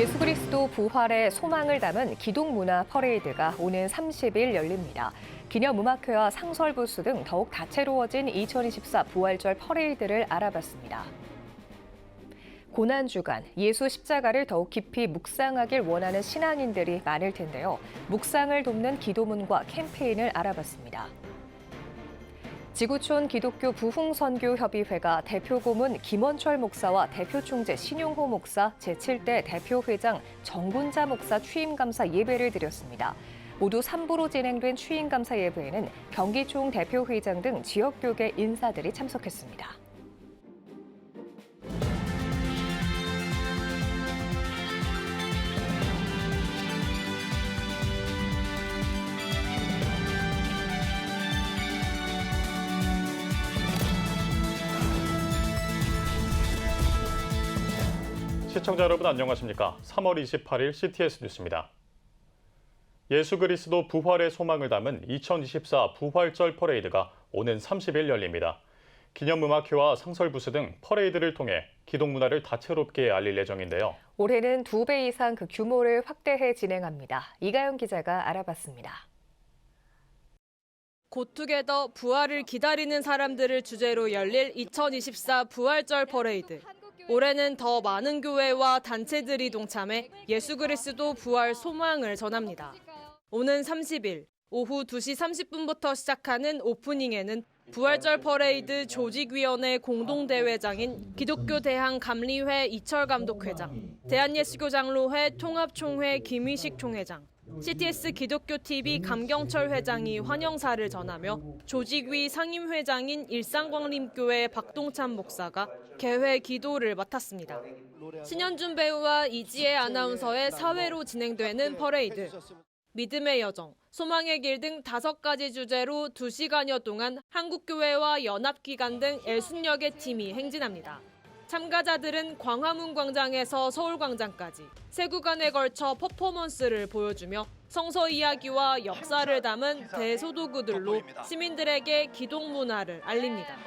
예수 그리스도 부활의 소망을 담은 기독문화 퍼레이드가 오는 30일 열립니다. 기념음악회와 상설부스 등 더욱 다채로워진 2024 부활절 퍼레이드를 알아봤습니다. 고난주간, 예수 십자가를 더욱 깊이 묵상하길 원하는 신앙인들이 많을 텐데요. 묵상을 돕는 기도문과 캠페인을 알아봤습니다. 지구촌 기독교 부흥선교협의회가 대표 고문 김원철 목사와 대표 총재 신용호 목사, 제7대 대표회장 정군자 목사 취임감사 예배를 드렸습니다. 모두 3부로 진행된 취임감사 예배에는 경기총 대표회장 등 지역교계 인사들이 참석했습니다. 시청자 여러분 안녕하십니까? 3월 28일 CTS 뉴스입니다. 예수 그리스도 부활의 소망을 담은 2024 부활절 퍼레이드가 오는 30일 열립니다. 기념음악회와 상설부스 등 퍼레이드를 통해 기독문화를 다채롭게 알릴 예정인데요. 올해는 2배 이상 그 규모를 확대해 진행합니다. 이가영 기자가 알아봤습니다. 굿투게더 부활을 기다리는 사람들을 주제로 열릴 2024 부활절 퍼레이드. 올해는 더 많은 교회와 단체들이 동참해 예수 그리스도 부활 소망을 전합니다. 오는 30일 오후 2시 30분부터 시작하는 오프닝에는 부활절 퍼레이드 조직위원회 공동대회장인 기독교 대항 감리회 이철 감독회장, 대한예수교장로회 통합총회 김희식 총회장, CTS 기독교TV 감경철 회장이 환영사를 전하며 조직위 상임회장인 일산광림교회 박동찬 목사가 개회 기도를 맡았습니다. 신현준 배우와 이지혜 아나운서의 사회로 진행되는 퍼레이드. 믿음의 여정, 소망의 길 등 5가지 주제로 2시간여 동안 한국교회와 연합기관 등 60여 팀이 행진합니다. 참가자들은 광화문 광장에서 서울광장까지 세 구간에 걸쳐 퍼포먼스를 보여주며 성서 이야기와 역사를 담은 대소도구들로 시민들에게 기독문화를 알립니다.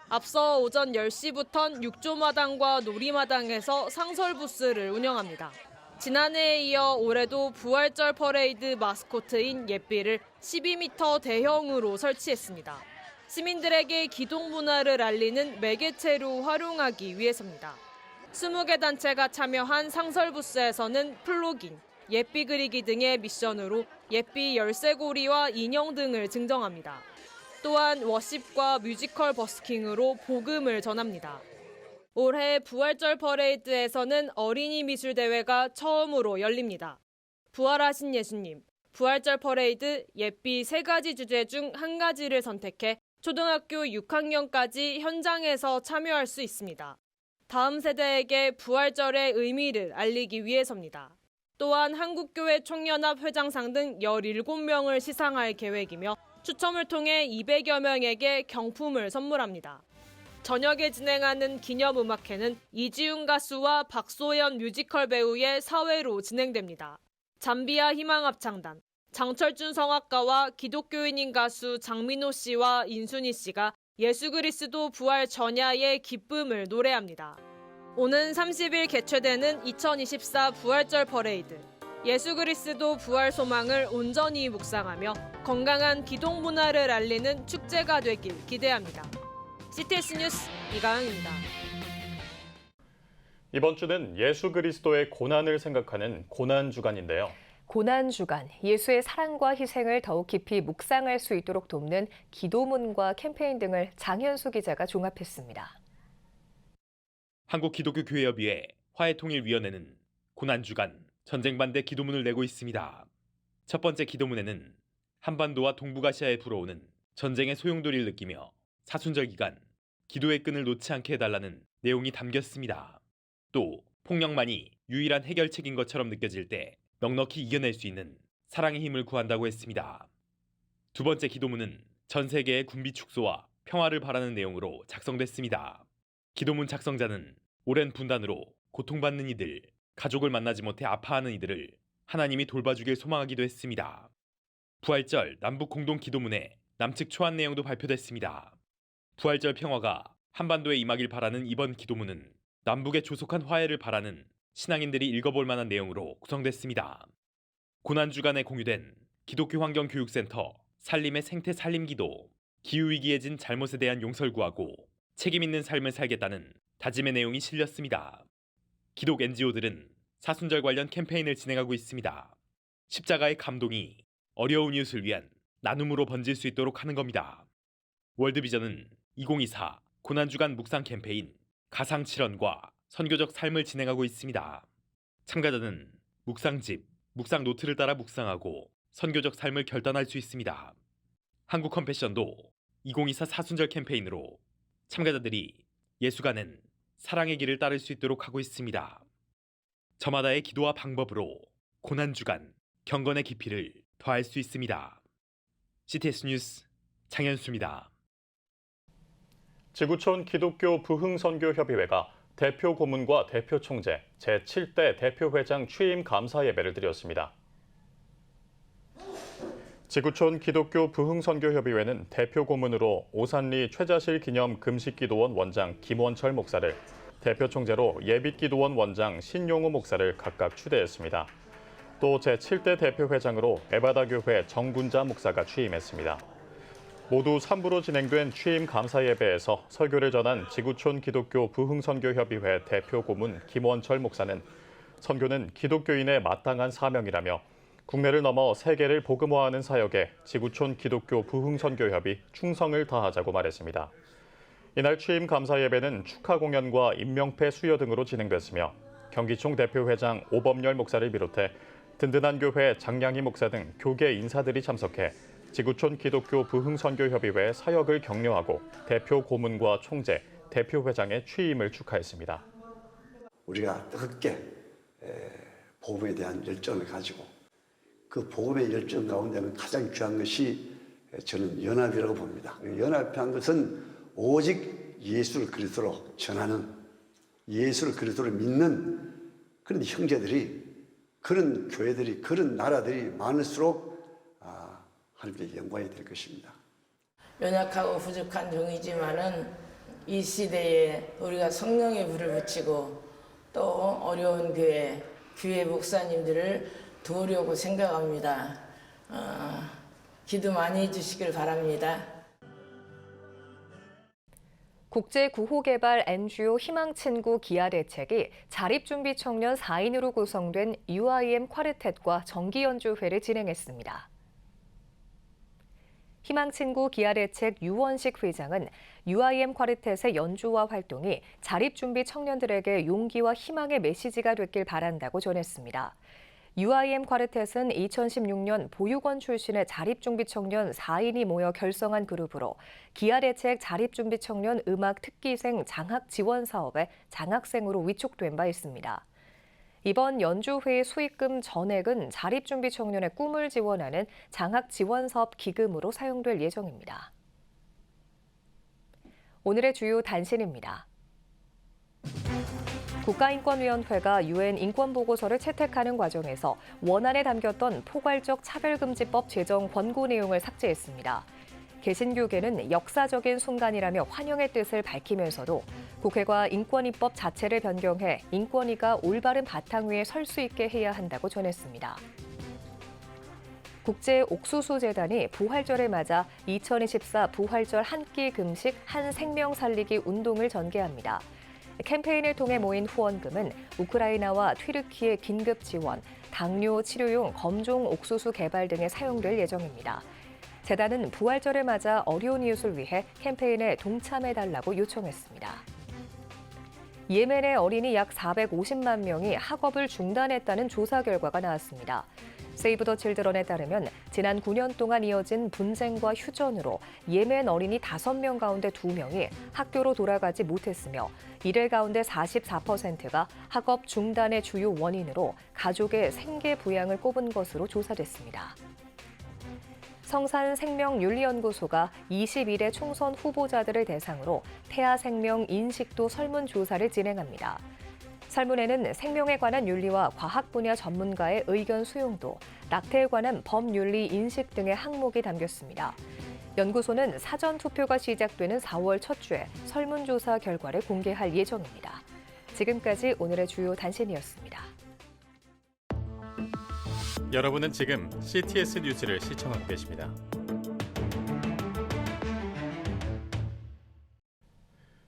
앞서 오전 10시부턴 육조마당과 놀이마당에서 상설부스를 운영합니다. 지난해에 이어 올해도 부활절 퍼레이드 마스코트인 예삐를 12m 대형으로 설치했습니다. 시민들에게 기독문화를 알리는 매개체로 활용하기 위해서입니다. 20개 단체가 참여한 상설부스에서는 플로깅, 예삐 그리기 등의 미션으로 예삐 열쇠고리와 인형 등을 증정합니다. 또한 워십과 뮤지컬 버스킹으로 복음을 전합니다. 올해 부활절 퍼레이드에서는 어린이 미술 대회가 처음으로 열립니다. 부활하신 예수님, 부활절 퍼레이드 예삐 3가지 주제 중 1가지를 선택해 초등학교 6학년까지 현장에서 참여할 수 있습니다. 다음 세대에게 부활절의 의미를 알리기 위해서입니다. 또한 한국교회 총연합 회장상 등 17명을 시상할 계획이며 추첨을 통해 200여 명에게 경품을 선물합니다. 저녁에 진행하는 기념음악회는 이지훈 가수와 박소연 뮤지컬 배우의 사회로 진행됩니다. 잠비아 희망합창단, 장철준 성악가와 기독교인인 가수 장민호 씨와 인순이 씨가 예수 그리스도 부활 전야의 기쁨을 노래합니다. 오는 30일 개최되는 2024 부활절 퍼레이드. 예수 그리스도 부활 소망을 온전히 묵상하며 건강한 기독 문화를 알리는 축제가 되길 기대합니다. CTS 뉴스 이가영입니다. 이번 주는 예수 그리스도의 고난을 생각하는 고난주간인데요. 고난주간, 예수의 사랑과 희생을 더욱 깊이 묵상할 수 있도록 돕는 기도문과 캠페인 등을 장현수 기자가 종합했습니다. 한국기독교교회협의회 화해통일위원회는 고난주간 전쟁 반대 기도문을 내고 있습니다. 첫 번째 기도문에는 한반도와 동북아시아에 불어오는 전쟁의 소용돌이를 느끼며 사순절 기간 기도의 끈을 놓지 않게 해달라는 내용이 담겼습니다. 또 폭력만이 유일한 해결책인 것처럼 느껴질 때 넉넉히 이겨낼 수 있는 사랑의 힘을 구한다고 했습니다. 두 번째 기도문은 전 세계의 군비 축소와 평화를 바라는 내용으로 작성됐습니다. 기도문 작성자는 오랜 분단으로 고통받는 이들, 가족을 만나지 못해 아파하는 이들을 하나님이 돌봐주길 소망하기도 했습니다. 부활절 남북 공동 기도문에 남측 초안 내용도 발표됐습니다. 부활절 평화가 한반도에 임하길 바라는 이번 기도문은 남북의 조속한 화해를 바라는 신앙인들이 읽어볼 만한 내용으로 구성됐습니다. 고난주간에 공유된 기독교 환경교육센터 살림의 생태 살림기도, 기후위기에 진 잘못에 대한 용서를 구하고 책임 있는 삶을 살겠다는 다짐의 내용이 실렸습니다. 기독 NGO들은 사순절 관련 캠페인을 진행하고 있습니다. 십자가의 감동이 어려운 이웃을 위한 나눔으로 번질 수 있도록 하는 겁니다. 월드비전은 2024 고난주간 묵상 캠페인 가상칠언과 선교적 삶을 진행하고 있습니다. 참가자는 묵상집, 묵상 노트를 따라 묵상하고 선교적 삶을 결단할 수 있습니다. 한국 컴패션도 2024 사순절 캠페인으로 참가자들이 예수가 낸 사랑의 길을 따를 수 있도록 하고 있습니다. 저마다의 기도와 방법으로 고난주간 경건의 깊이를 더할 수 있습니다. CTS 뉴스 장현수입니다. 지구촌 기독교 부흥선교협의회가 대표 고문과 대표 총재, 제7대 대표회장 취임 감사 예배를 드렸습니다. 지구촌 기독교 부흥선교협의회는 대표 고문으로 오산리 최자실 기념 금식기도원 원장 김원철 목사를, 대표 총재로 예빛기도원 원장 신용우 목사를 각각 추대했습니다. 또 제7대 대표회장으로 에바다교회 정군자 목사가 취임했습니다. 모두 3부로 진행된 취임 감사 예배에서 설교를 전한 지구촌 기독교 부흥선교협의회 대표 고문 김원철 목사는 선교는 기독교인의 마땅한 사명이라며 국내를 넘어 세계를 복음화하는 사역에 지구촌 기독교 부흥선교협이 충성을 다하자고 말했습니다. 이날 취임 감사 예배는 축하 공연과 임명패 수여 등으로 진행됐으며 경기총 대표회장 오범열 목사를 비롯해 든든한 교회 장량희 목사 등 교계 인사들이 참석해 지구촌 기독교 부흥선교협의회 사역을 격려하고 대표 고문과 총재, 대표회장의 취임을 축하했습니다. 우리가 뜨겁게 복음에 대한 열정을 가지고 그 복음의 열정 가운데는 가장 귀한 것이 저는 연합이라고 봅니다. 연합한 것은 오직 예수를 그리스도로 전하는, 예수를 그리스도로 믿는 그런 형제들이, 그런 교회들이, 그런 나라들이 많을수록 하나님께 영광이 될 것입니다. 연약하고 부족한 종이지만은 이 시대에 우리가 성령의 불을 붙이고 또 어려운 교회 목사님들을 도우려고 생각합니다. 기도 많이 해주시길 바랍니다. 국제구호개발 NGO 희망친구 기아대책이 자립준비 청년 4인으로 구성된 UIM 쿼르텟과 정기연주회를 진행했습니다. 희망친구 기아대책 유원식 회장은 UIM 쿼르텟의 연주와 활동이 자립준비 청년들에게 용기와 희망의 메시지가 됐길 바란다고 전했습니다. UIM 쿼르텟은 2016년 보육원 출신의 자립준비 청년 4인이 모여 결성한 그룹으로 기아대책 자립준비 청년 음악 특기생 장학 지원 사업에 장학생으로 위촉된 바 있습니다. 이번 연주회의 수익금 전액은 자립준비 청년의 꿈을 지원하는 장학 지원 사업 기금으로 사용될 예정입니다. 오늘의 주요 단신입니다. 국가인권위원회가 UN 인권보고서를 채택하는 과정에서 원안에 담겼던 포괄적 차별금지법 제정 권고 내용을 삭제했습니다. 개신교계는 역사적인 순간이라며 환영의 뜻을 밝히면서도 국회가 인권위법 자체를 변경해 인권위가 올바른 바탕 위에 설 수 있게 해야 한다고 전했습니다. 국제옥수수재단이 부활절을 맞아 2024 부활절 한 끼 금식 한 생명 살리기 운동을 전개합니다. 캠페인을 통해 모인 후원금은 우크라이나와 튀르키예 긴급 지원, 당뇨 치료용 검종 옥수수 개발 등에 사용될 예정입니다. 재단은 부활절을 맞아 어려운 이웃을 위해 캠페인에 동참해달라고 요청했습니다. 예멘의 어린이 약 450만 명이 학업을 중단했다는 조사 결과가 나왔습니다. 세이브 더 칠드런에 따르면 지난 9년 동안 이어진 분쟁과 휴전으로 예멘 어린이 5명 가운데 2명이 학교로 돌아가지 못했으며 이들 가운데 44%가 학업 중단의 주요 원인으로 가족의 생계 부양을 꼽은 것으로 조사됐습니다. 성산생명윤리연구소가 21대 총선 후보자들을 대상으로 태아 생명 인식도 설문조사를 진행합니다. 설문에는 생명에 관한 윤리와 과학 분야 전문가의 의견 수용도, 낙태에 관한 법윤리 인식 등의 항목이 담겼습니다. 연구소는 사전 투표가 시작되는 4월 첫 주에 설문조사 결과를 공개할 예정입니다. 지금까지 오늘의 주요 단신이었습니다. 여러분은 지금 CTS 뉴스를 시청하고 계십니다.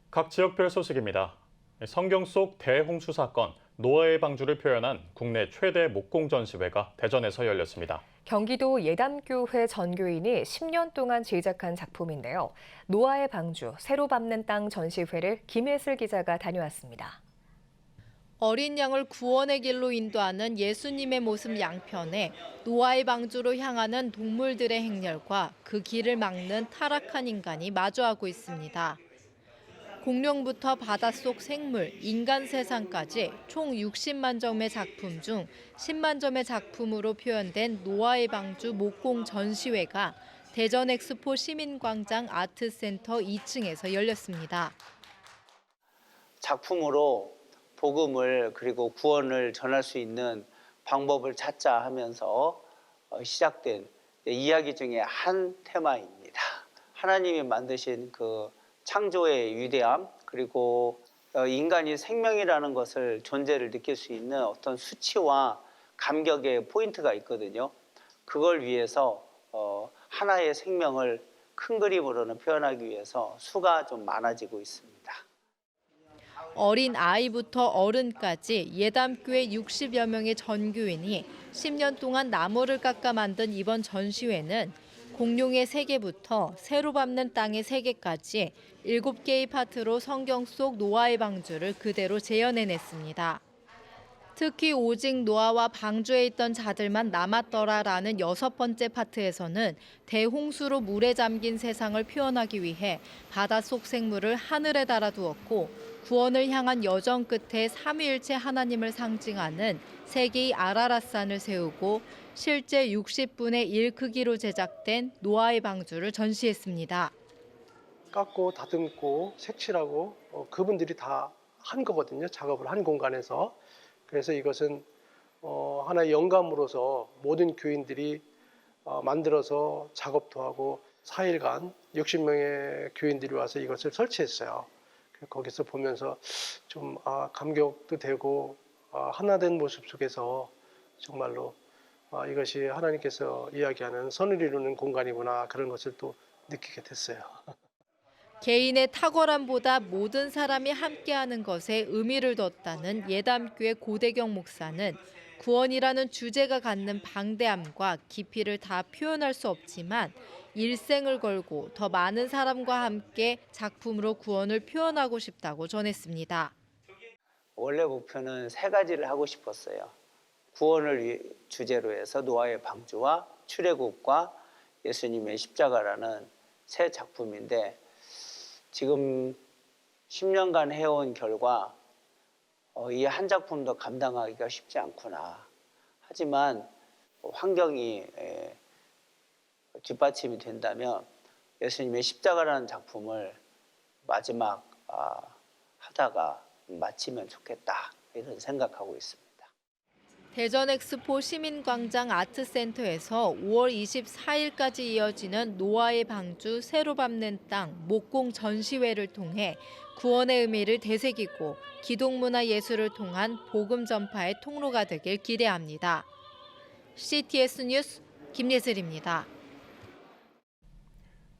각 지역별 소식입니다. 성경 속 대홍수 사건, 노아의 방주를 표현한 국내 최대 목공 전시회가 대전에서 열렸습니다. 경기도 예담교회 전교인이 10년 동안 제작한 작품인데요. 노아의 방주, 새로 밟는 땅 전시회를 김혜슬 기자가 다녀왔습니다. 어린 양을 구원의 길로 인도하는 예수님의 모습 양편에 노아의 방주로 향하는 동물들의 행렬과 그 길을 막는 타락한 인간이 마주하고 있습니다. 공룡부터 바닷속 생물, 인간 세상까지 총 60만 점의 작품 중 10만 점의 작품으로 표현된 노아의 방주 목공 전시회가 대전 엑스포 시민광장 아트센터 2층에서 열렸습니다. 작품으로 복음을 그리고 구원을 전할 수 있는 방법을 찾자 하면서 시작된 이야기 중에 한 테마입니다. 하나님이 만드신 그 창조의 위대함, 그리고 인간이 생명이라는 것을 존재를 느낄 수 있는 어떤 수치와 감격의 포인트가 있거든요. 그걸 위해서 하나의 생명을 큰 그림으로는 표현하기 위해서 수가 좀 많아지고 있습니다. 어린 아이부터 어른까지 예담교회 60여 명의 전교인이 10년 동안 나무를 깎아 만든 이번 전시회는 공룡의 세계부터 새로 밟는 땅의 세계까지 7개의 파트로 성경 속 노아의 방주를 그대로 재현해냈습니다. 특히 오직 노아와 방주에 있던 자들만 남았더라라는 6번째 파트에서는 대홍수로 물에 잠긴 세상을 표현하기 위해 바닷속 생물을 하늘에 달아두었고 구원을 향한 여정 끝에 삼위일체 하나님을 상징하는 3개의 아라랏산을 세우고 실제 60분의 1 크기로 제작된 노아의 방주를 전시했습니다. 깎고 다듬고 색칠하고 그분들이 다 한 거거든요. 작업을 한 공간에서. 그래서 이것은 하나의 영감으로서 모든 교인들이 만들어서 작업도 하고 4일간 60명의 교인들이 와서 이것을 설치했어요. 거기서 보면서 좀 감격도 되고 하나 된 모습 속에서 정말로 이것이 하나님께서 이야기하는 선을 이루는 공간이구나 그런 것을 또 느끼게 됐어요. 개인의 탁월함보다 모든 사람이 함께하는 것에 의미를 뒀다는 예담교회 고대경 목사는 구원이라는 주제가 갖는 방대함과 깊이를 다 표현할 수 없지만 일생을 걸고 더 많은 사람과 함께 작품으로 구원을 표현하고 싶다고 전했습니다. 원래 목표는 3가지를 하고 싶었어요. 구원을 주제로 해서 노아의 방주와 출애굽과 예수님의 십자가라는 새 작품인데 지금 10년간 해온 결과 이 한 작품도 감당하기가 쉽지 않구나. 하지만 환경이 뒷받침이 된다면 예수님의 십자가라는 작품을 마지막 하다가 마치면 좋겠다. 이런 생각하고 있습니다. 대전 엑스포 시민광장 아트센터에서 5월 24일까지 이어지는 노아의 방주 새로 밟는 땅 목공 전시회를 통해 구원의 의미를 되새기고 기독문화 예술을 통한 복음 전파의 통로가 되길 기대합니다. CTS 뉴스 김예슬입니다.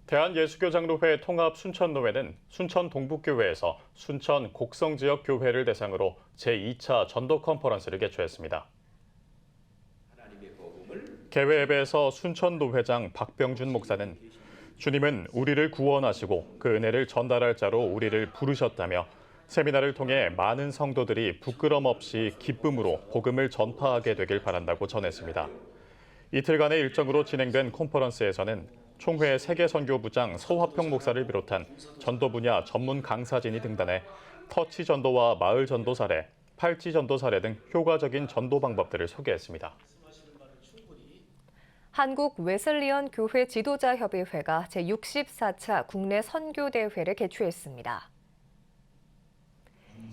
대한예수교장로회 통합 순천노회는 순천 동북교회에서 순천 곡성지역 교회를 대상으로 제2차 전도 컨퍼런스를 개최했습니다. 개회 예배에서 순천노회장 박병준 목사는 주님은 우리를 구원하시고 그 은혜를 전달할 자로 우리를 부르셨다며 세미나를 통해 많은 성도들이 부끄럼 없이 기쁨으로 복음을 전파하게 되길 바란다고 전했습니다. 이틀간의 일정으로 진행된 컨퍼런스에서는 총회 세계선교부장 서화평 목사를 비롯한 전도 분야 전문 강사진이 등단해 터치 전도와 마을 전도 사례, 팔찌 전도 사례 등 효과적인 전도 방법들을 소개했습니다. 한국 웨슬리언 교회 지도자 협의회가 제64차 국내 선교대회를 개최했습니다.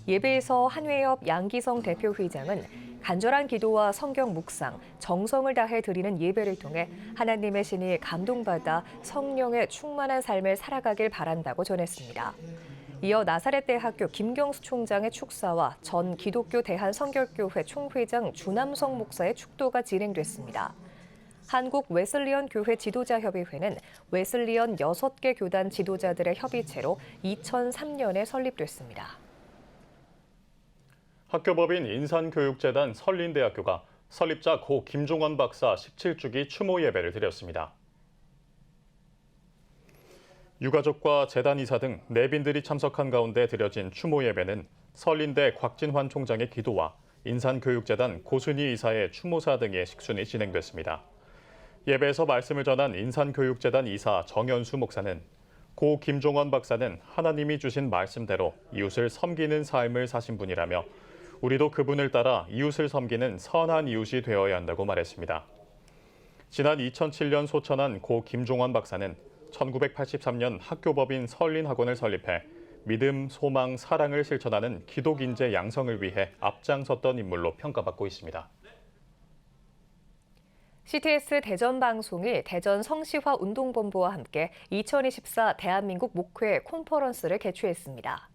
예배에서 한회협 양기성 대표회장은 간절한 기도와 성경 묵상, 정성을 다해 드리는 예배를 통해 하나님의 신이 감동받아 성령의 충만한 삶을 살아가길 바란다고 전했습니다. 이어 나사렛대학교 김경수 총장의 축사와 전 기독교 대한성결교회 총회장 주남성 목사의 축도가 진행됐습니다. 한국 웨슬리언 교회 지도자협의회는 웨슬리언 6개 교단 지도자들의 협의체로 2003년에 설립됐습니다. 학교법인 인산교육재단 설린대학교가 설립자 고 김종원 박사 17주기 추모 예배를 드렸습니다. 유가족과 재단 이사 등 내빈들이 참석한 가운데 드려진 추모 예배는 설린대 곽진환 총장의 기도와 인산교육재단 고순희 이사의 추모사 등의 식순이 진행됐습니다. 예배에서 말씀을 전한 인산교육재단 이사 정연수 목사는 고 김종원 박사는 하나님이 주신 말씀대로 이웃을 섬기는 삶을 사신 분이라며 우리도 그분을 따라 이웃을 섬기는 선한 이웃이 되어야 한다고 말했습니다. 지난 2007년 소천한 고 김종원 박사는 1983년 학교법인 설린학원을 설립해 믿음, 소망, 사랑을 실천하는 기독인재 양성을 위해 앞장섰던 인물로 평가받고 있습니다. CTS 대전방송이 대전 성시화 운동본부와 함께 2024 대한민국 목회 콘퍼런스를 개최했습니다.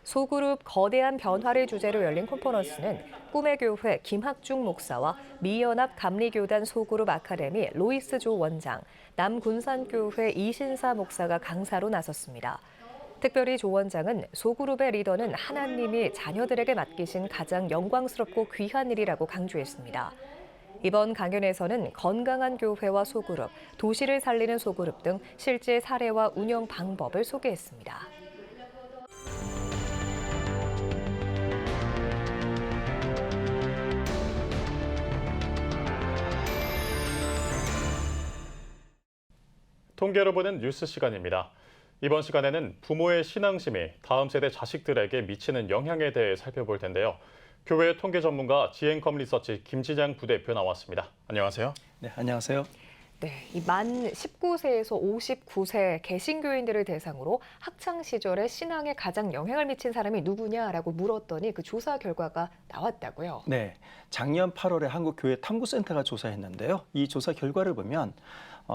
소그룹 거대한 변화를 주제로 열린 콘퍼런스는 꿈의 교회 김학중 목사와 미연합 감리교단 소그룹 아카데미 로이스 조 원장, 남군산교회 이신사 목사가 강사로 나섰습니다. 특별히 조 원장은 소그룹의 리더는 하나님이 자녀들에게 맡기신 가장 영광스럽고 귀한 일이라고 강조했습니다. 이번 강연에서는 건강한 교회와 소그룹, 도시를 살리는 소그룹 등 실제 사례와 운영 방법을 소개했습니다. 통계로 보는 뉴스 시간입니다. 이번 시간에는 부모의 신앙심이 다음 세대 자식들에게 미치는 영향에 대해 살펴볼 텐데요. 교회 통계 전문가 지앤컴 리서치 김진양 부대표 나왔습니다. 안녕하세요. 네, 안녕하세요. 네, 이 만 19세에서 59세 개신교인들을 대상으로 학창 시절에 신앙에 가장 영향을 미친 사람이 누구냐라고 물었더니 그 조사 결과가 나왔다고요. 네, 작년 8월에 한국교회 탐구센터가 조사했는데요. 이 조사 결과를 보면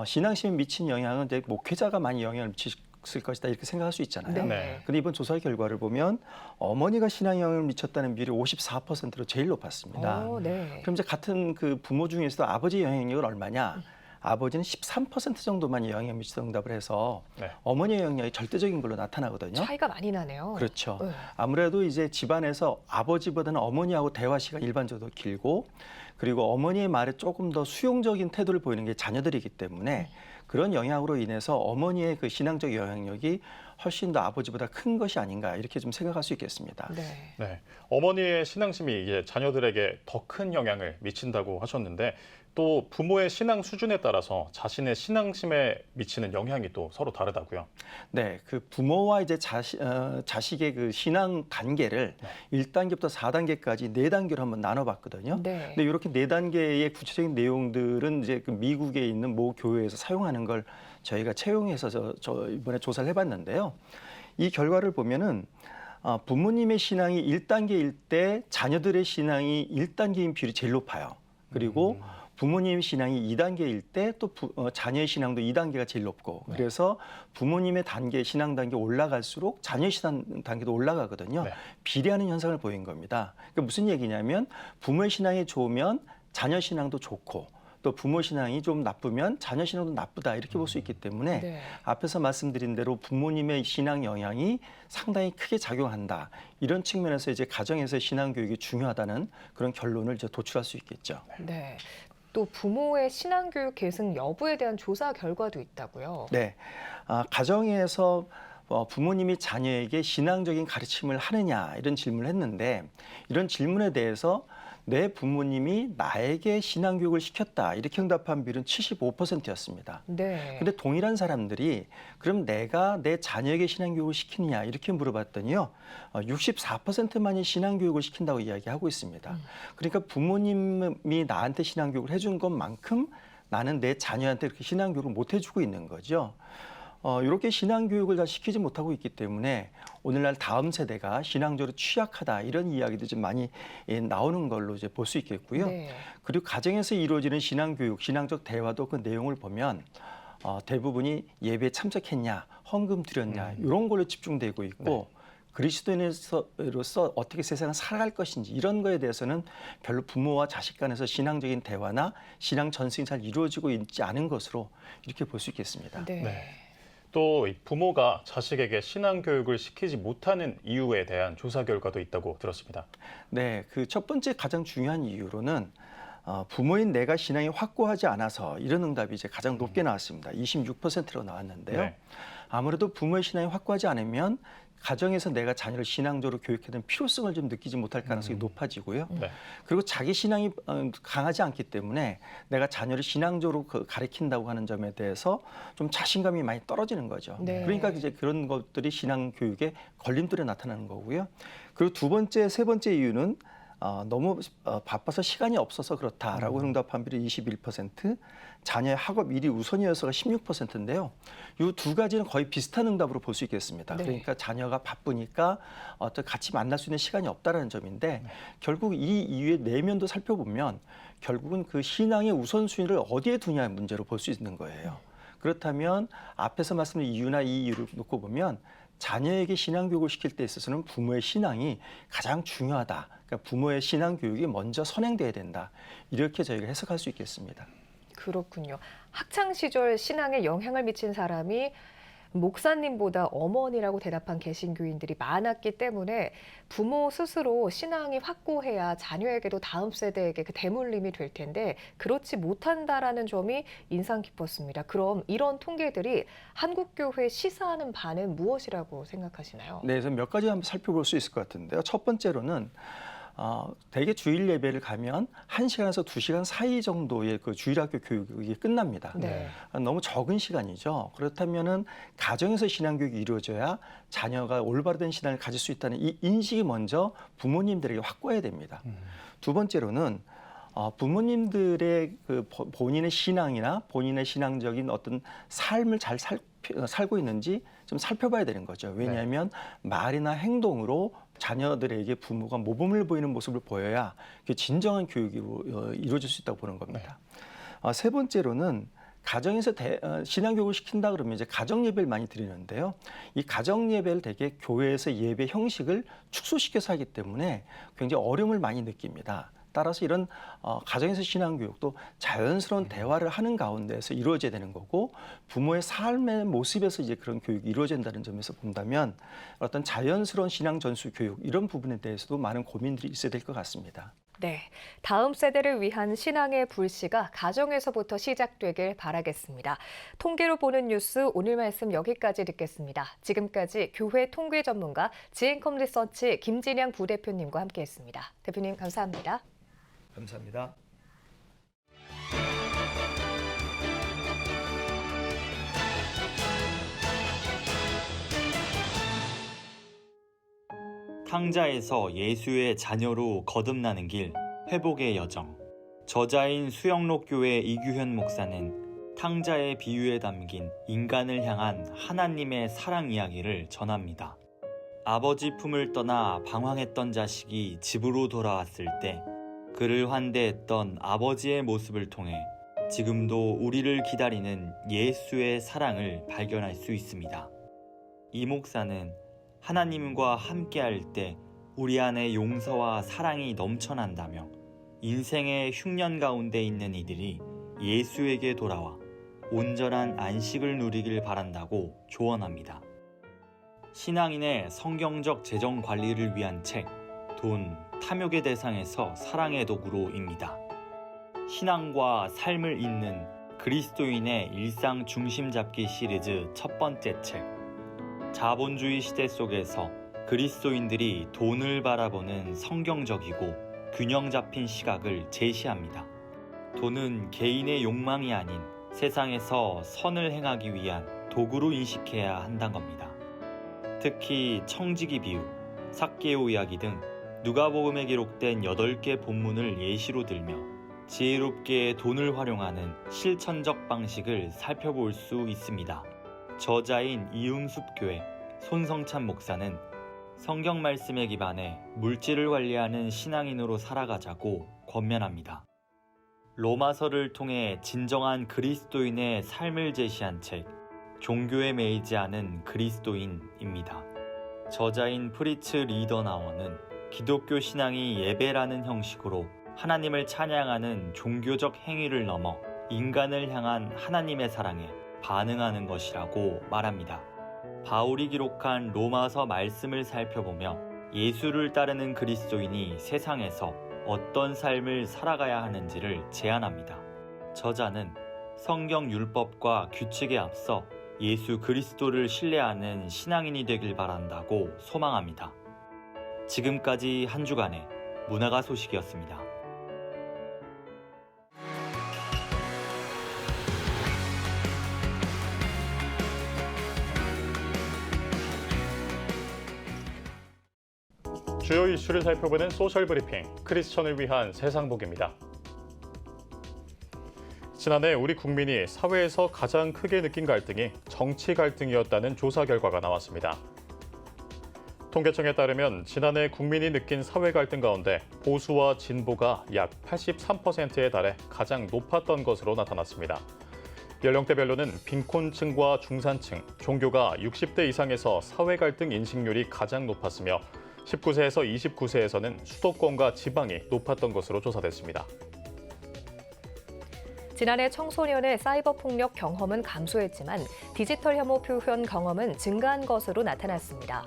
신앙심에 미친 영향은 이제 목회자가 많이 영향을 미칠 것이다 이렇게 생각할 수 있잖아요. 네. 근데 이번 조사 결과를 보면 어머니가 신앙 영향을 미쳤다는 비율이 54%로 제일 높았습니다. 네. 그럼 이제 같은 그 부모 중에서도 아버지의 영향력은 얼마냐? 아버지는 13% 정도만 영향을 미치던 응답을 해서 네. 어머니의 영향이 절대적인 걸로 나타나거든요. 차이가 많이 나네요. 그렇죠. 네. 아무래도 이제 집안에서 아버지보다는 어머니하고 대화 시간이 일반적으로 길고 그리고 어머니의 말에 조금 더 수용적인 태도를 보이는 게 자녀들이기 때문에 그런 영향으로 인해서 어머니의 그 신앙적 영향력이 훨씬 더 아버지보다 큰 것이 아닌가 이렇게 좀 생각할 수 있겠습니다. 네. 어머니의 신앙심이 이제 자녀들에게 더 큰 영향을 미친다고 하셨는데 또 부모의 신앙 수준에 따라서 자신의 신앙심에 미치는 영향이 또 서로 다르다고요. 네, 그 부모와 이제 자식의 그 신앙 단계를 1단계부터 4단계까지 4단계로 한번 나눠봤거든요. 네. 근데 이렇게 4단계의 구체적인 내용들은 이제 그 미국에 있는 모 교회에서 사용하는 걸 저희가 채용해서 저 이번에 조사를 해봤는데요. 이 결과를 보면은 부모님의 신앙이 1단계일 때 자녀들의 신앙이 1단계인 비율이 제일 높아요. 그리고 부모님의 신앙이 2단계일 때 또 자녀의 신앙도 2단계가 제일 높고 그래서 부모님의 단계, 신앙 단계 올라갈수록 자녀의 신앙 단계도 올라가거든요. 네. 비례하는 현상을 보인 겁니다. 그러니까 무슨 얘기냐면 부모의 신앙이 좋으면 자녀 신앙도 좋고 또 부모 신앙이 좀 나쁘면 자녀 신앙도 나쁘다 이렇게 볼 수 있기 때문에 네. 앞에서 말씀드린 대로 부모님의 신앙 영향이 상당히 크게 작용한다. 이런 측면에서 이제 가정에서의 신앙 교육이 중요하다는 그런 결론을 이제 도출할 수 있겠죠. 네. 또 부모의 신앙교육 계승 여부에 대한 조사 결과도 있다고요. 네, 가정에서 부모님이 자녀에게 신앙적인 가르침을 하느냐 이런 질문을 했는데 이런 질문에 대해서 내 부모님이 나에게 신앙교육을 시켰다 이렇게 응답한 비율은 75%였습니다. 네. 근데 동일한 사람들이 그럼 내가 내 자녀에게 신앙교육을 시키느냐 이렇게 물어봤더니요 64%만이 신앙교육을 시킨다고 이야기하고 있습니다. 그러니까 부모님이 나한테 신앙교육을 해준 것만큼 나는 내 자녀한테 그렇게 신앙교육을 못 해주고 있는 거죠. 이렇게 신앙교육을 다 시키지 못하고 있기 때문에 오늘날 다음 세대가 신앙적으로 취약하다 이런 이야기도 좀 많이 나오는 걸로 이제 볼 수 있겠고요. 네. 그리고 가정에서 이루어지는 신앙교육, 신앙적 대화도 그 내용을 보면 대부분이 예배에 참석했냐, 헌금 드렸냐 이런 걸로 집중되고 있고 그리스도인으로서 어떻게 세상을 살아갈 것인지 이런 거에 대해서는 별로 부모와 자식 간에서 신앙적인 대화나 신앙 전승이 잘 이루어지고 있지 않은 것으로 이렇게 볼 수 있겠습니다. 네. 또 부모가 자식에게 신앙 교육을 시키지 못하는 이유에 대한 조사 결과도 있다고 들었습니다. 네, 그 첫 번째 가장 중요한 이유로는 부모인 내가 신앙이 확고하지 않아서 이런 응답이 이제 가장 높게 나왔습니다. 26%로 나왔는데요. 네. 아무래도 부모의 신앙이 확고하지 않으면 가정에서 내가 자녀를 신앙적으로 교육해야 되는 필요성을 좀 느끼지 못할 가능성이 높아지고요. 네. 그리고 자기 신앙이 강하지 않기 때문에 내가 자녀를 신앙적으로 가르친다고 하는 점에 대해서 좀 자신감이 많이 떨어지는 거죠. 네. 그러니까 이제 그런 것들이 신앙 교육의 걸림돌에 나타나는 거고요. 그리고 두 번째, 세 번째 이유는 너무 바빠서 시간이 없어서 그렇다라고 응답한 비율이 21%, 자녀의 학업 일이 우선이어서가 16%인데요. 이 두 가지는 거의 비슷한 응답으로 볼 수 있겠습니다. 네. 그러니까 자녀가 바쁘니까 같이 만날 수 있는 시간이 없다라는 점인데 결국 이 이유의 내면도 살펴보면 결국은 그 신앙의 우선순위를 어디에 두냐의 문제로 볼 수 있는 거예요. 그렇다면 앞에서 말씀드린 이유나 이 이유를 놓고 보면 자녀에게 신앙 교육을 시킬 때 있어서는 부모의 신앙이 가장 중요하다. 그러니까 부모의 신앙 교육이 먼저 선행돼야 된다. 이렇게 저희가 해석할 수 있겠습니다. 그렇군요. 학창 시절 신앙에 영향을 미친 사람이 목사님보다 어머니라고 대답한 개신교인들이 많았기 때문에 부모 스스로 신앙이 확고해야 자녀에게도 다음 세대에게 그 대물림이 될 텐데 그렇지 못한다라는 점이 인상 깊었습니다. 그럼 이런 통계들이 한국교회 시사하는 바는 무엇이라고 생각하시나요? 네, 그래서 몇 가지 한번 살펴볼 수 있을 것 같은데요. 첫 번째로는 대개 주일 예배를 가면 1시간에서 2시간 사이 정도의 그 주일학교 교육이 끝납니다. 네. 너무 적은 시간이죠. 그렇다면은 가정에서 신앙 교육이 이루어져야 자녀가 올바른 신앙을 가질 수 있다는 이 인식이 먼저 부모님들에게 확고해야 됩니다. 두 번째로는 부모님들의 그 본인의 신앙이나 본인의 신앙적인 어떤 삶을 잘 살고 있는지 좀 살펴봐야 되는 거죠. 왜냐하면 말이나 행동으로 자녀들에게 부모가 모범을 보이는 모습을 보여야 그게 진정한 교육이 이루어질 수 있다고 보는 겁니다. 세 번째로는 가정에서 신앙 교육을 시킨다 그러면 이제 가정 예배를 많이 드리는데요. 이 가정 예배를 되게 교회에서 예배 형식을 축소시켜서 하기 때문에 굉장히 어려움을 많이 느낍니다. 따라서 이런 가정에서 신앙 교육도 자연스러운 대화를 하는 가운데서 이루어져야 되는 거고 부모의 삶의 모습에서 이제 그런 교육이 이루어진다는 점에서 본다면 어떤 자연스러운 신앙 전수 교육 이런 부분에 대해서도 많은 고민들이 있어야 될 것 같습니다. 네, 다음 세대를 위한 신앙의 불씨가 가정에서부터 시작되길 바라겠습니다. 통계로 보는 뉴스 오늘 말씀 여기까지 듣겠습니다. 지금까지 교회 통계 전문가 지앤컴 리서치 김진양 부대표님과 함께했습니다. 대표님 감사합니다. 감사합니다. 탕자에서 예수의 자녀로 거듭나는 길, 회복의 여정. 저자인 수영록교회 이규현 목사는 탕자의 비유에 담긴 인간을 향한 하나님의 사랑 이야기를 전합니다. 아버지 품을 떠나 방황했던 자식이 집으로 돌아왔을 때 그를 환대했던 아버지의 모습을 통해 지금도 우리를 기다리는 예수의 사랑을 발견할 수 있습니다. 이 목사는 하나님과 함께할 때 우리 안에 용서와 사랑이 넘쳐난다며 인생의 흉년 가운데 있는 이들이 예수에게 돌아와 온전한 안식을 누리길 바란다고 조언합니다. 신앙인의 성경적 재정 관리를 위한 책, 돈, 탐욕의 대상에서 사랑의 도구로입니다. 신앙과 삶을 잇는 그리스도인의 일상 중심 잡기 시리즈 첫 번째 책. 자본주의 시대 속에서 그리스도인들이 돈을 바라보는 성경적이고 균형 잡힌 시각을 제시합니다. 돈은 개인의 욕망이 아닌 세상에서 선을 행하기 위한 도구로 인식해야 한다는 겁니다. 특히 청지기 비유, 삭개오 이야기 등 누가복음에 기록된 8개 본문을 예시로 들며 지혜롭게 돈을 활용하는 실천적 방식을 살펴볼 수 있습니다. 저자인 이응숲교회 손성찬 목사는 성경 말씀에 기반해 물질을 관리하는 신앙인으로 살아가자고 권면합니다. 로마서를 통해 진정한 그리스도인의 삶을 제시한 책, 종교에 매이지 않은 그리스도인입니다. 저자인 프리츠 리더나워는 기독교 신앙이 예배라는 형식으로 하나님을 찬양하는 종교적 행위를 넘어 인간을 향한 하나님의 사랑에 반응하는 것이라고 말합니다. 바울이 기록한 로마서 말씀을 살펴보며 예수를 따르는 그리스도인이 세상에서 어떤 삶을 살아가야 하는지를 제안합니다. 저자는 성경 율법과 규칙에 앞서 예수 그리스도를 신뢰하는 신앙인이 되길 바란다고 소망합니다. 지금까지 한 주간의 문화가 소식이었습니다. 주요 이슈를 살펴보는 소셜 브리핑, 크리스천을 위한 세상복입니다. 지난해 우리 국민이 사회에서 가장 크게 느낀 갈등이 정치 갈등이었다는 조사 결과가 나왔습니다. 통계청에 따르면 지난해 국민이 느낀 사회 갈등 가운데 보수와 진보가 약 83%에 달해 가장 높았던 것으로 나타났습니다. 연령대별로는 빈곤층과 중산층, 종교가 60대 이상에서 사회 갈등 인식률이 가장 높았으며 19세에서 29세에서는 수도권과 지방이 높았던 것으로 조사됐습니다. 지난해 청소년의 사이버 폭력 경험은 감소했지만 디지털 혐오 표현 경험은 증가한 것으로 나타났습니다.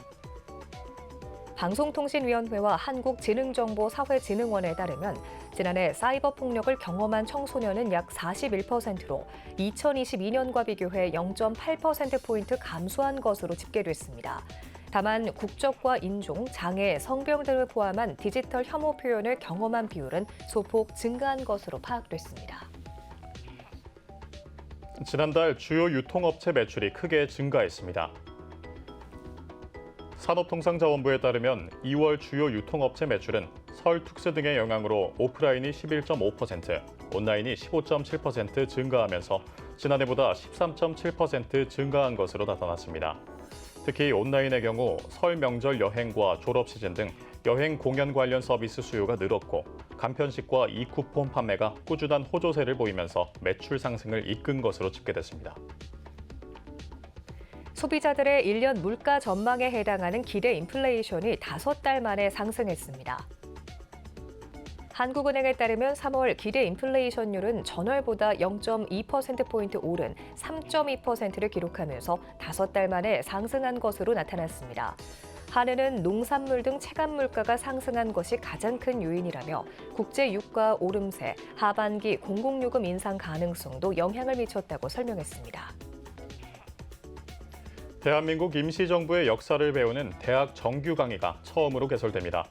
방송통신위원회와 한국지능정보사회진흥원에 따르면 지난해 사이버 폭력을 경험한 청소년은 약 41%로 2022년과 비교해 0.8%포인트 감소한 것으로 집계됐습니다. 다만 국적과 인종, 장애, 성병 등을 포함한 디지털 혐오 표현을 경험한 비율은 소폭 증가한 것으로 파악됐습니다. 지난달 주요 유통업체 매출이 크게 증가했습니다. 산업통상자원부에 따르면 2월 주요 유통업체 매출은 설 특수 등의 영향으로 오프라인이 11.5%, 온라인이 15.7% 증가하면서 지난해보다 13.7% 증가한 것으로 나타났습니다. 특히 온라인의 경우 설 명절 여행과 졸업 시즌 등 여행 공연 관련 서비스 수요가 늘었고 간편식과 이쿠폰 판매가 꾸준한 호조세를 보이면서 매출 상승을 이끈 것으로 집계됐습니다. 소비자들의 1년 물가 전망에 해당하는 기대 인플레이션이 5달 만에 상승했습니다. 한국은행에 따르면 3월 기대 인플레이션율은 전월보다 0.2%포인트 오른 3.2%를 기록하면서 5달 만에 상승한 것으로 나타났습니다. 한은은 농산물 등 체감 물가가 상승한 것이 가장 큰 요인이라며 국제 유가 오름세, 하반기 공공요금 인상 가능성도 영향을 미쳤다고 설명했습니다. 대한민국 임시정부의 역사를 배우는 대학 정규 강의가 처음으로 개설됩니다.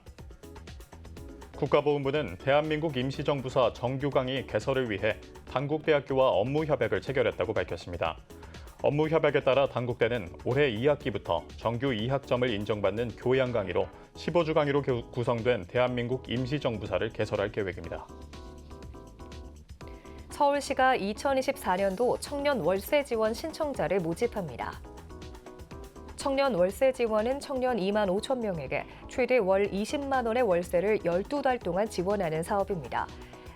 국가보훈부는 대한민국 임시정부사 정규 강의 개설을 위해 단국대학교와 업무협약을 체결했다고 밝혔습니다. 업무협약에 따라 단국대는 올해 2학기부터 정규 2학점을 인정받는 교양 강의로 15주 강의로 구성된 대한민국 임시정부사를 개설할 계획입니다. 서울시가 2024년도 청년 월세 지원 신청자를 모집합니다. 청년 월세 지원은 청년 2만 5천 명에게 최대 월 20만 원의 월세를 12달 동안 지원하는 사업입니다.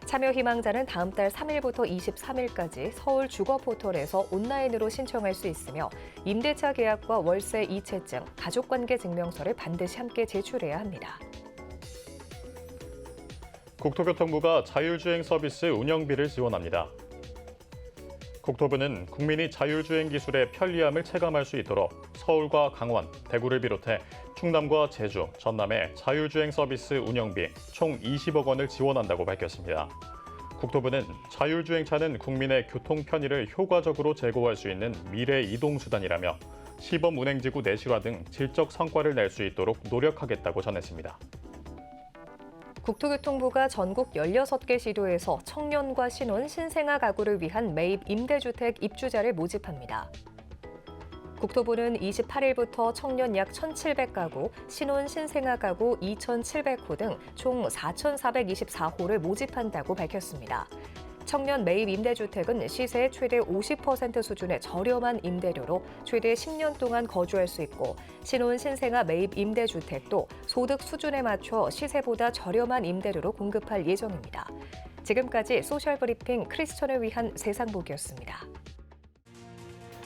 참여 희망자는 다음 달 3일부터 23일까지 서울 주거포털에서 온라인으로 신청할 수 있으며 임대차 계약과 월세 이체증, 가족관계 증명서를 반드시 함께 제출해야 합니다. 국토교통부가 자율주행 서비스 운영비를 지원합니다. 국토부는 국민이 자율주행 기술의 편리함을 체감할 수 있도록 서울과 강원, 대구를 비롯해 충남과 제주, 전남에 자율주행 서비스 운영비 총 20억 원을 지원한다고 밝혔습니다. 국토부는 자율주행차는 국민의 교통 편의를 효과적으로 제고할 수 있는 미래 이동수단이라며 시범 운행지구 내실화 등 질적 성과를 낼 수 있도록 노력하겠다고 전했습니다. 국토교통부가 전국 16개 시도에서 청년과 신혼, 신생아 가구를 위한 매입 임대주택 입주자를 모집합니다. 국토부는 28일부터 청년 약 1,700가구, 신혼, 신생아 가구 2,700호 등 총 4,424호를 모집한다고 밝혔습니다. 청년 매입 임대주택은 시세의 최대 50% 수준의 저렴한 임대료로 최대 10년 동안 거주할 수 있고 신혼, 신생아 매입 임대주택도 소득 수준에 맞춰 시세보다 저렴한 임대료로 공급할 예정입니다. 지금까지 소셜브리핑 크리스천을 위한 세상복이었습니다.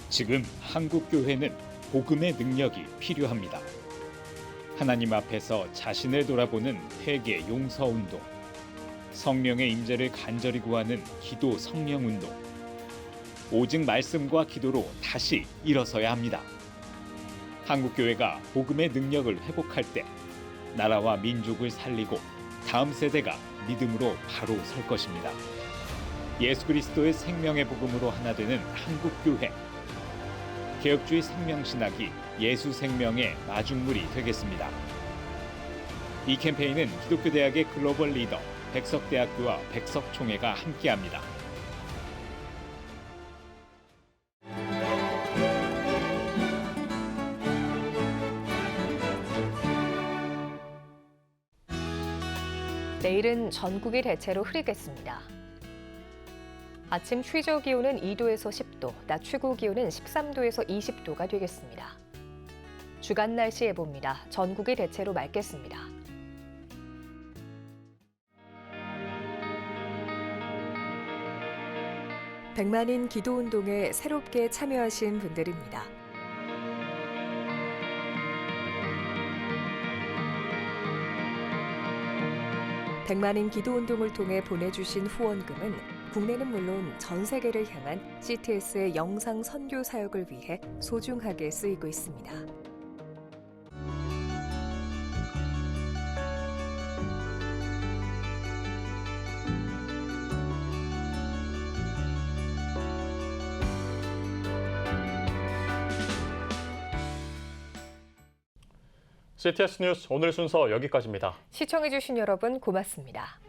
지금 한국 교회는 복음의 능력이 필요합니다. 하나님 앞에서 자신을 돌아보는 회개 용서 운동, 성령의 임재를 간절히 구하는 기도 성령 운동, 오직 말씀과 기도로 다시 일어서야 합니다. 한국 교회가 복음의 능력을 회복할 때 나라와 민족을 살리고 다음 세대가 믿음으로 바로 설 것입니다. 예수 그리스도의 생명의 복음으로 하나 되는 한국 교회. 개혁주의 생명신학이 예수 생명의 마중물이 되겠습니다. 이 캠페인은 기독교대학의 글로벌 리더 백석대학교와 백석총회가 함께합니다. 내일은 전국이 대체로 흐리겠습니다. 아침 최저 기온은 2도에서 10도, 낮 최고 기온은 13도에서 20도가 되겠습니다. 주간 날씨 예보입니다. 전국이 대체로 맑겠습니다. 백만인 기도운동에 새롭게 참여하신 분들입니다. 백만인 기도운동을 통해 보내주신 후원금은 국내는 물론 전 세계를 향한 CTS의 영상 선교 사역을 위해 소중하게 쓰이고 있습니다. CTS 뉴스 오늘 순서 여기까지입니다. 시청해주신 여러분 고맙습니다.